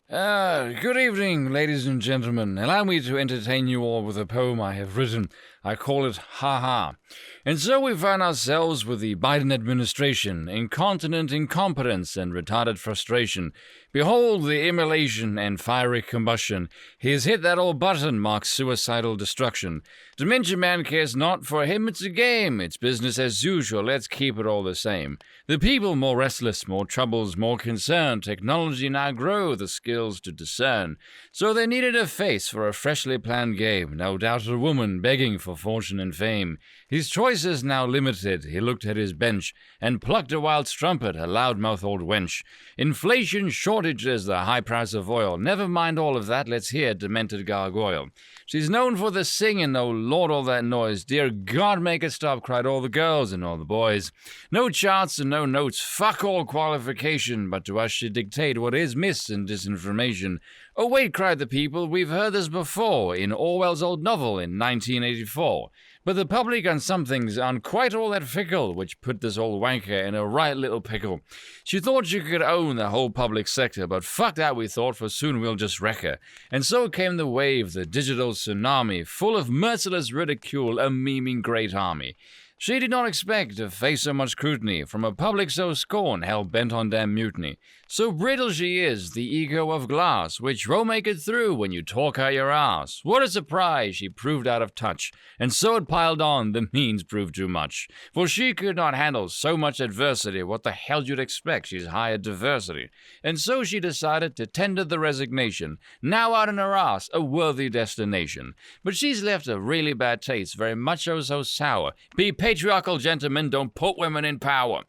Good evening, ladies and gentlemen. Allow me to entertain you all with a poem I have written. I call it Ha Ha. And so we find ourselves with the Biden administration, incontinent incompetence and retarded frustration. Behold the immolation and fiery combustion. He has hit that old button marked suicidal destruction. Dementia Man cares not, for him it's a game. It's business as usual, let's keep it all the same. The people more restless, more troubles, more concern. Technology now grow, the skills to discern. So they needed a face for a freshly planned game. No doubt a woman begging for fortune and fame. His choices now limited. He looked at his bench and plucked a wild strumpet, a loudmouth old wench. Inflation, shortages, the high price of oil. Never mind all of that, let's hear demented gargoyle. She's known for the singing, oh Lord, all that noise. Dear God, make it stop, cried all the girls and all the boys. No charts and no notes, fuck all qualification, but to us she dictate what is mis and disinformation. Oh wait, cried the people, we've heard this before, in Orwell's old novel in 1984. But the public on some things aren't quite all that fickle, which put this old wanker in a right little pickle. She thought she could own the whole public sector, but fuck that we thought, for soon we'll just wreck her. And so came the wave, the digital tsunami, full of merciless ridicule, a memeing great army. She did not expect to face so much scrutiny from a public so scorned, hell-bent on damn mutiny. So brittle she is, the ego of glass, which won't make it through when you talk out your ass. What a surprise, she proved out of touch, and so it piled on, the means proved too much. For she could not handle so much adversity, what the hell you'd expect, she's high at diversity. And so she decided to tender the resignation, now out in her ass, a worthy destination. But she's left a really bad taste, very much so sour. Be patriarchal, gentlemen, don't put women in power.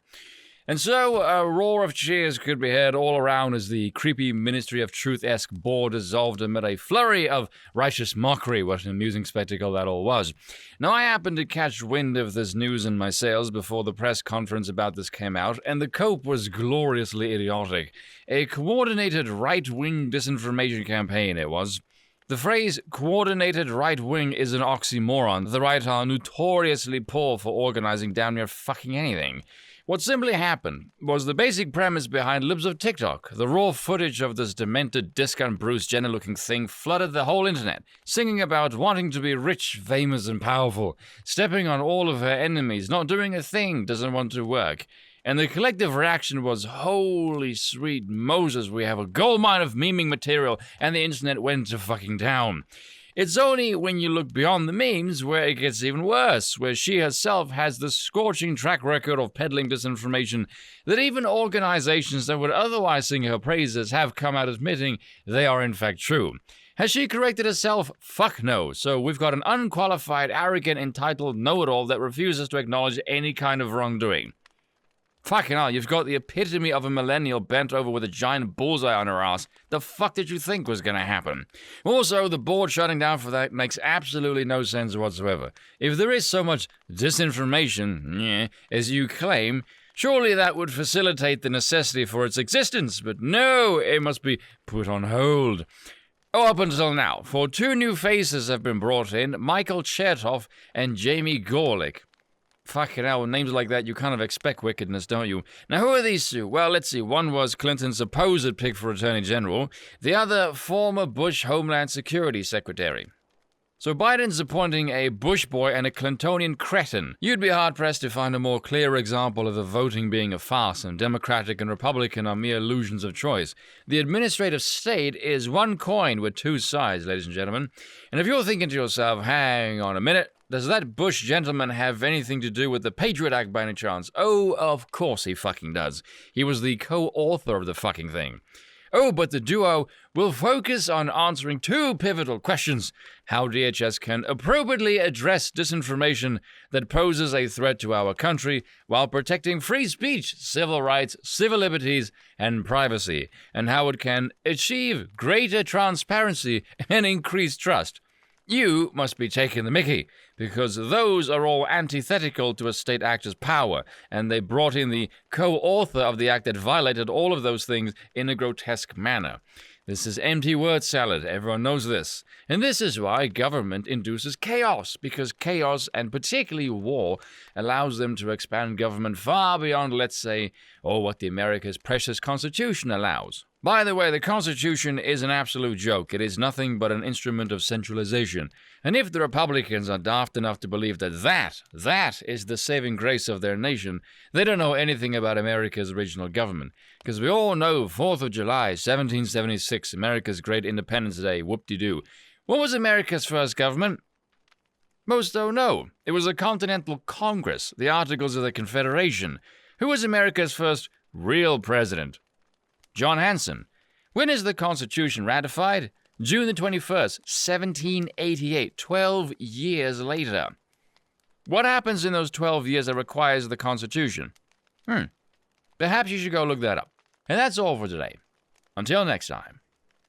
And so a roar of cheers could be heard all around as the creepy Ministry of Truth-esque board dissolved amid a flurry of righteous mockery. What an amusing spectacle that all was. Now, I happened to catch wind of this news in my sails before the press conference about this came out, and the cope was gloriously idiotic. A coordinated right-wing disinformation campaign it was. The phrase coordinated right wing is an oxymoron. The right are notoriously poor for organizing damn near fucking anything. What simply happened was the basic premise behind Libs of TikTok. The raw footage of this demented discount Bruce Jenner-looking thing flooded the whole internet, singing about wanting to be rich, famous, and powerful, stepping on all of her enemies, not doing a thing, doesn't want to work. And the collective reaction was, holy sweet Moses, we have a goldmine of memeing material, and the internet went to fucking town. It's only when you look beyond the memes where it gets even worse, where she herself has the scorching track record of peddling disinformation that even organizations that would otherwise sing her praises have come out admitting they are in fact true. Has she corrected herself? Fuck no. So we've got an unqualified, arrogant, entitled know-it-all that refuses to acknowledge any kind of wrongdoing. Fucking hell, you've got the epitome of a millennial bent over with a giant bullseye on her ass. The fuck did you think was gonna happen? Also, the board shutting down for that makes absolutely no sense whatsoever. If there is so much disinformation, as you claim, surely that would facilitate the necessity for its existence, but no, it must be put on hold. Oh, up until now, for two new faces have been brought in, Michael Chertoff and Jamie Gorelick. Fucking hell, with names like that, you kind of expect wickedness, don't you? Now, who are these two? Well, let's see. One was Clinton's supposed pick for Attorney General. The other, former Bush Homeland Security Secretary. So Biden's appointing a Bush boy and a Clintonian cretin. You'd be hard-pressed to find a more clear example of the voting being a farce and Democratic and Republican are mere illusions of choice. The administrative state is one coin with two sides, ladies and gentlemen. And if you're thinking to yourself, hang on a minute, does that Bush gentleman have anything to do with the Patriot Act by any chance? Oh, of course he fucking does. He was the co-author of the fucking thing. Oh, but the duo will focus on answering two pivotal questions. How DHS can appropriately address disinformation that poses a threat to our country while protecting free speech, civil rights, civil liberties, and privacy, and how it can achieve greater transparency and increased trust. You must be taking the mickey, because those are all antithetical to a state actor's power, and they brought in the co-author of the act that violated all of those things in a grotesque manner. This is empty word salad, everyone knows this. And this is why government induces chaos, because chaos, and particularly war, allows them to expand government far beyond, let's say, what the America's precious Constitution allows. By the way, the Constitution is an absolute joke. It is nothing but an instrument of centralization. And if the Republicans are daft enough to believe that is the saving grace of their nation, they don't know anything about America's original government. Because we all know 4th of July, 1776, America's great Independence Day, whoop-de-doo. What was America's first government? Most don't know. It was a Continental Congress, the Articles of the Confederation. Who was America's first real president? John Hanson. When is the Constitution ratified? June the 21st, 1788, 12 years later. What happens in those 12 years that requires the Constitution? Perhaps you should go look that up. And that's all for today. Until next time.